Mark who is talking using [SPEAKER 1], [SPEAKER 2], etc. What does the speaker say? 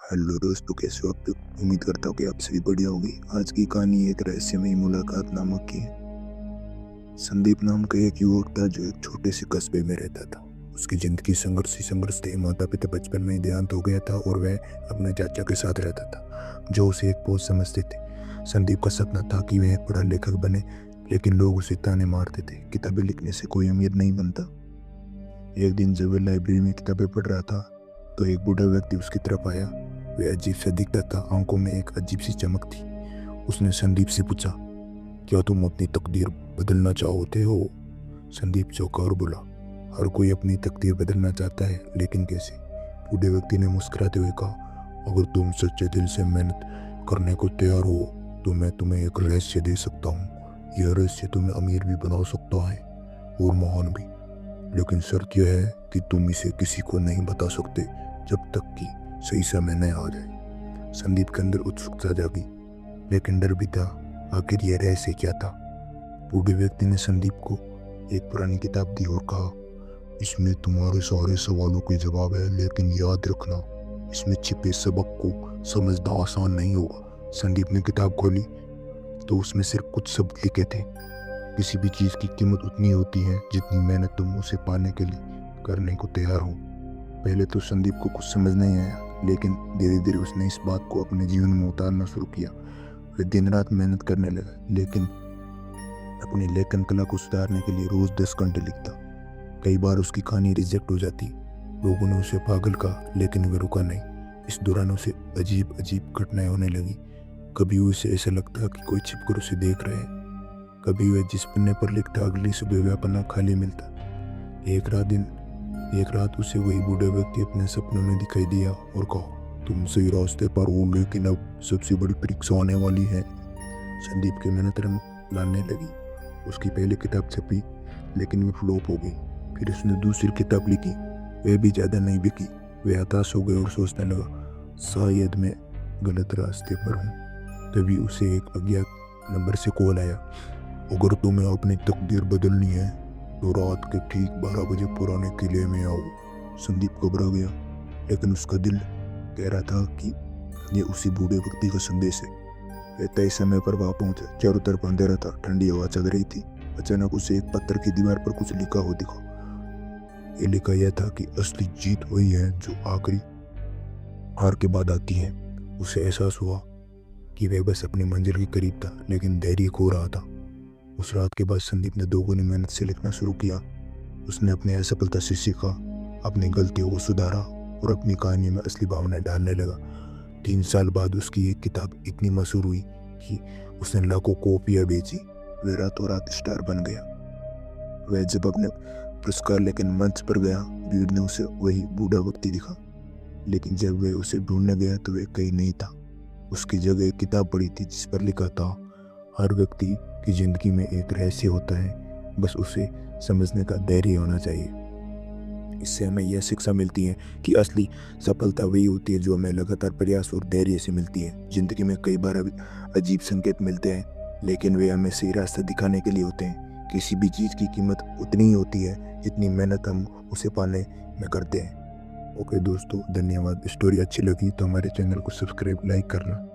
[SPEAKER 1] Hello दोस्तों, कैसे हो आप लोग। उम्मीद करता हूँ कि आप सभी बढ़िया होगी। आज की कहानी एक रहस्यमयी मुलाकात नामक की है। संदीप नाम का एक युवक था जो एक छोटे से कस्बे में रहता था। उसकी जिंदगी संघर्ष ही संघर्ष थे। माता पिता बचपन में ही देहांत हो गया था और वह अपने चाचा के साथ रहता था जो उसे एक बोझ समझते थे। संदीप का सपना था कि वह एक बड़ा लेखक बने, लेकिन लोग उसे ताने मारते थे, किताबें लिखने से कोई अमीर नहीं बनता। एक दिन जब वह लाइब्रेरी में किताबें पढ़ रहा था तो एक बूढ़ा व्यक्ति उसकी तरफ आया। वह अजीब सा दिखता था, आंखों में एक अजीब सी चमक थी। उसने संदीप से पूछा, क्या तुम अपनी तकदीर बदलना चाहते हो? संदीप चौंका और बोला, हर कोई अपनी तकदीर बदलना चाहता है, लेकिन कैसे? बूढ़े व्यक्ति ने मुस्कुराते हुए कहा, अगर तुम सच्चे दिल से मेहनत करने को तैयार हो तो मैं तुम्हें एक रहस्य दे सकता हूँ। यह रहस्य तुम्हें अमीर भी बना सकता है और महान भी, लेकिन शर्त यह है कि तुम इसे किसी को नहीं बता सकते जब तक कि सही समय न आ जाए। संदीप के अंदर उत्सुकता जागी, लेकिन डर भी था। आखिर यह रहस्य क्या था? बूढ़े व्यक्ति ने संदीप को एक पुरानी किताब दी और कहा, इसमें तुम्हारे सारे सवालों के जवाब है, लेकिन याद रखना, इसमें छिपे सबक को समझना आसान नहीं होगा। संदीप ने किताब खोली तो उसमें सिर्फ कुछ शब्द लिखे थे, किसी भी चीज़ की कीमत उतनी होती है जितनी मेहनत तुम उसे पाने के लिए करने को तैयार हो। पहले तो संदीप को कुछ समझ नहीं आया, लेकिन धीरे धीरे उसने इस बात को अपने जीवन में उतारना शुरू किया। वह दिन रात मेहनत करने लगा, लेकिन अपनी लेखन कला को सुधारने के लिए रोज 10 घंटे लिखता। कई बार उसकी कहानी रिजेक्ट हो जाती। लोगों ने उसे पागल कहा, लेकिन वह रुका नहीं। इस दौरान उसे अजीब अजीब घटनाएं होने लगी। कभी उसे ऐसा लगता कि कोई छिपकर उसे देख रहे हैं, कभी वह जिस पन्ने पर लिखता अगली सुबह वह पन्ना खाली मिलता। एक रात उसे वही बूढ़ा व्यक्ति अपने सपनों में दिखाई दिया और कहा, तुम सही रास्ते पर हो, लेकिन अब सबसे बड़ी परीक्षा आने वाली है। संदीप की मेहनत रंग लाने लगी। उसकी पहली किताब छपी, लेकिन वह फ्लॉप हो गई। फिर उसने दूसरी किताब लिखी, वह भी ज़्यादा नहीं बिकी। वह हताश हो गया और सोचने लगा, शायद मैं गलत रास्ते पर हूँ। तभी उसे एक अज्ञात नंबर से कॉल आया, अगर तुम्हें अपनी तकदीर बदलनी है तो रात के ठीक 12 बजे पुराने किले में आओ। संदीप घबरा गया, लेकिन उसका दिल कह रहा था कि ये उसी बूढ़े व्यक्ति का संदेश है। वह तय समय पर वहां पहुंचा। चारों तरफ अंधेरा था, ठंडी हवा चल रही थी। अचानक उसे एक पत्थर की दीवार पर कुछ लिखा हो दिखा। ये लिखा यह था कि असली जीत वही है जो आखिरी हार के बाद आती है। उसे एहसास हुआ कि वह बस अपनी मंजिल के करीब था, लेकिन धैर्य खो रहा था। उस रात के बाद संदीप ने दोगुनी मेहनत से लिखना शुरू किया। उसने अपनी असफलता से सीखा, अपनी गलतियों को सुधारा और अपनी कहानी में असली भावनाएं डालने लगा। 3 साल बाद उसकी एक किताब इतनी मशहूर हुई कि उसने लाखों कॉपियां बेची। वह रातों रात स्टार बन गया। वह जब अपने पुरस्कार लेकिन मंच पर गया, भीड़ ने उसे वही बूढ़ा व्यक्ति दिखा, लेकिन जब वह उसे ढूंढने गया तो वह कहीं नहीं था। उसकी जगह एक किताब पड़ी थी जिस पर लिखा था, हर व्यक्ति की जिंदगी में एक रहस्य होता है, बस उसे समझने का धैर्य होना चाहिए। इससे हमें यह शिक्षा मिलती है कि असली सफलता वही होती है जो हमें लगातार प्रयास और धैर्य से मिलती है। जिंदगी में कई बार अजीब संकेत मिलते हैं, लेकिन वे हमें सही रास्ता दिखाने के लिए होते हैं। किसी भी चीज़ की कीमत उतनी ही होती है जितनी मेहनत हम उसे पाने में करते हैं। ओके दोस्तों, धन्यवाद। स्टोरी अच्छी लगी तो हमारे चैनल को सब्सक्राइब, लाइक करना।